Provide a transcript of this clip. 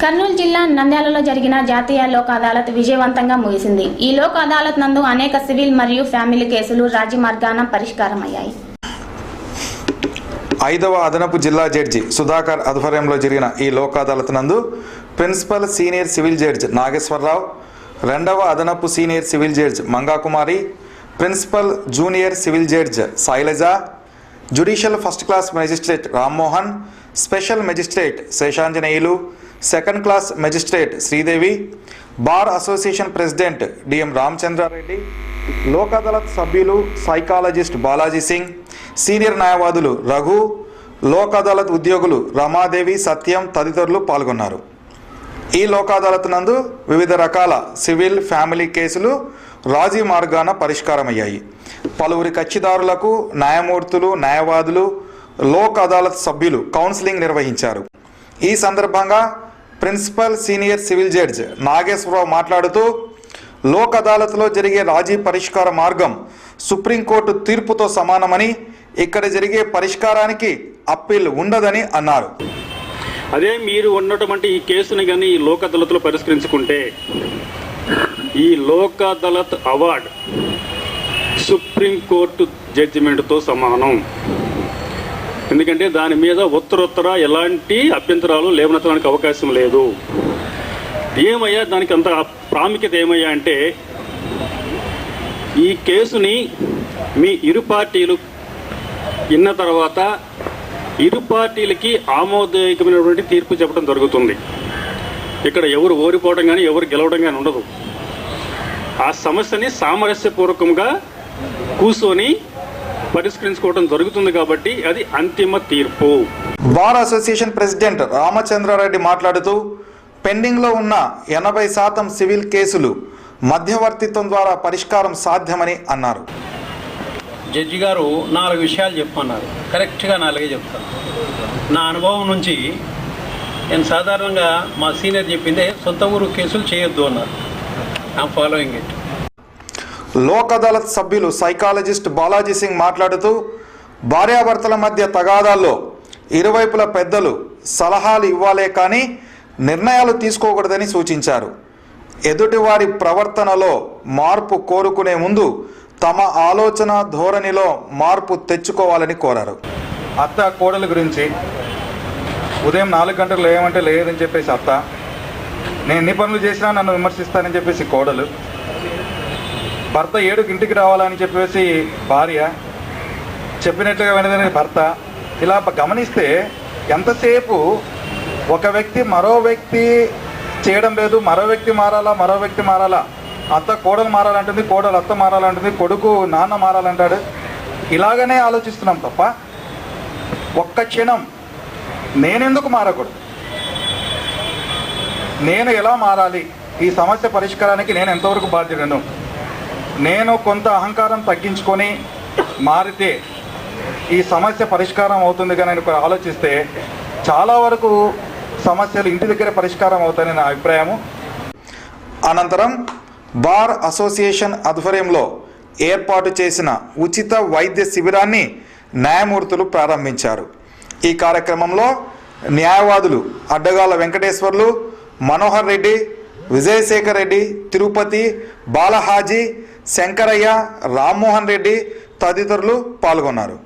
కర్నూలు జిల్లా నంద్యాలలో జరిగిన జాతీయ లోక్ అదాలత్ విజయవంతంగా ముగిసింది. ఈ లోక్ అదాలత్ నందు అనేక సివిల్ మరియు ఫ్యామిలీ కేసులు రాజీ మార్గాన పరిష్కారమయ్యాయి. 5వ అదనపు జిల్లా జడ్జి సుధాకర్ ఆధ్వర్యంలో జరిగిన ఈ లోక్ అదాలత్ నందు principal senior civil judge Nageswararao, 2వ అదనపు senior civil judge Mangakumari, principal junior civil judge Shailaja, judicial first class magistrate Rammohan, special magistrate Seshanjaneyulu, second class magistrate Sridevi, bar association president DM Ramachandrareddy, Lok Adalat సభ్యులు సైకాలజిస్ట్ బాలాజీ సింగ్, సీనియర్ న్యాయవాదులు రఘు, లోక్ అదాలత్ ఉద్యోగులు రమాదేవి, సత్యం తదితరులు పాల్గొన్నారు. ఈ లోక్ అదాలత్ నందు వివిధ రకాల సివిల్ ఫ్యామిలీ కేసులు రాజీ మార్గాన పరిష్కారమయ్యాయి. పలువురి కక్షిదారులకు న్యాయమూర్తులు, న్యాయవాదులు, లోక్ అదాలత్ సభ్యులు కౌన్సిలింగ్ నిర్వహించారు. ఈ సందర్భంగా principal senior civil judge Nageswararao మాట్లాడుతూ లోక్ అదాలత్లో జరిగే రాజీ పరిష్కార మార్గం సుప్రీంకోర్టు తీర్పుతో సమానమని, ఇక్కడ జరిగే పరిష్కారానికి అప్పీల్ ఉండదని అన్నారు. అదే మీరు ఉన్నటువంటి ఈ కేసుని కానీ ఈ లోక్ అదాలత్లో పరిష్కరించుకుంటే ఈ లోక్ అదాలత్ అవార్డు సుప్రీంకోర్టు జడ్జిమెంట్తో సమానం. ఎందుకంటే దాని మీద ఉత్తరోత్తర ఎలాంటి అభ్యంతరాలు లేవనెత్తడానికి అవకాశం లేదు. ఏమయ్యా దానికి అంత ప్రాముఖ్యత ఏమయ్యా అంటే ఈ కేసుని మీ ఇరు పార్టీలు విన్న తర్వాత ఇరు పార్టీలకి ఆమోదయోగ్యమైనటువంటి తీర్పు చెప్పడం జరుగుతుంది. ఇక్కడ ఎవరు ఓడిపోవడం కానీ ఎవరు గెలవడం కానీ ఉండదు. ఆ సమస్యని సామరస్యపూర్వకంగా కూర్చొని పరిష్కరించుకోవడం జరుగుతుంది కాబట్టి అది అంతిమ తీర్పు. బార్ అసోసియేషన్ ప్రెసిడెంట్ రామచంద్రారెడ్డి మాట్లాడుతూ పెండింగ్లో ఉన్న 80% సివిల్ కేసులు మధ్యవర్తిత్వం ద్వారా పరిష్కారం సాధ్యమని అన్నారు. జడ్జి గారు 4 విషయాలు చెప్పమన్నారు. కరెక్ట్గా 4 చెప్తాను. నా అనుభవం నుంచి నేను సాధారణంగా మా సీనియర్ చెప్పిందే సొంత ఊరు కేసులు చేయొద్దు అన్నారు. I'm following it. Lok Adalat సభ్యులు సైకాలజిస్ట్ బాలాజీ సింగ్ మాట్లాడుతూ భార్యాభర్తల మధ్య తగాదాల్లో ఇరువైపుల పెద్దలు సలహాలు ఇవ్వాలే కానీ నిర్ణయాలు తీసుకోకూడదని సూచించారు. ఎదుటివారి ప్రవర్తనలో మార్పు కోరుకునే ముందు తమ ఆలోచన ధోరణిలో మార్పు తెచ్చుకోవాలని కోరారు. అత్త కోడల గురించి ఉదయం 4 గంటలు లేవమంటే లేదని చెప్పేసి అత్త, నేను ఎన్ని పనులు చేసినా నన్ను విమర్శిస్తానని చెప్పేసి కోడలు, భర్త 7కి ఇంటికి రావాలని చెప్పేసి భార్య, చెప్పినట్లుగా వినదని భర్త. ఇలా గమనిస్తే ఎంతసేపు ఒక వ్యక్తి మరో వ్యక్తి చేయడం లేదు, మరో వ్యక్తి మారాలా, అత్త కోడలు మారాలంటుంది, కోడలు అత్త మారాలంటుంది, కొడుకు నాన్న మారాలంటాడు. ఇలాగనే ఆలోచిస్తున్నాం తప్ప ఒక్క క్షణం నేనెందుకు మారకూడదు, నేను ఎలా మారాలి, ఈ సమస్య పరిష్కారానికి నేను ఎంతవరకు బాధ్యుడను, నేను కొంత అహంకారం తగ్గించుకొని మారితే ఈ సమస్య పరిష్కారం అవుతుంది కానీ ఆలోచిస్తే చాలా వరకు సమస్యలు ఇంటి దగ్గర పరిష్కారం అవుతాయని నా అభిప్రాయము. అనంతరం బార్ అసోసియేషన్ ఆధ్వర్యంలో ఏర్పాటు చేసిన ఉచిత వైద్య శిబిరాన్ని న్యాయమూర్తులు ప్రారంభించారు. ఈ కార్యక్రమంలో న్యాయవాదులు అడ్డగాల వెంకటేశ్వర్లు, మనోహర్ రెడ్డి, విజయశేఖర్ రెడ్డి, తిరుపతి, బాలహాజీ, శంకరయ్య, రామ్మోహన్ రెడ్డి తదితరులు పాల్గొన్నారు.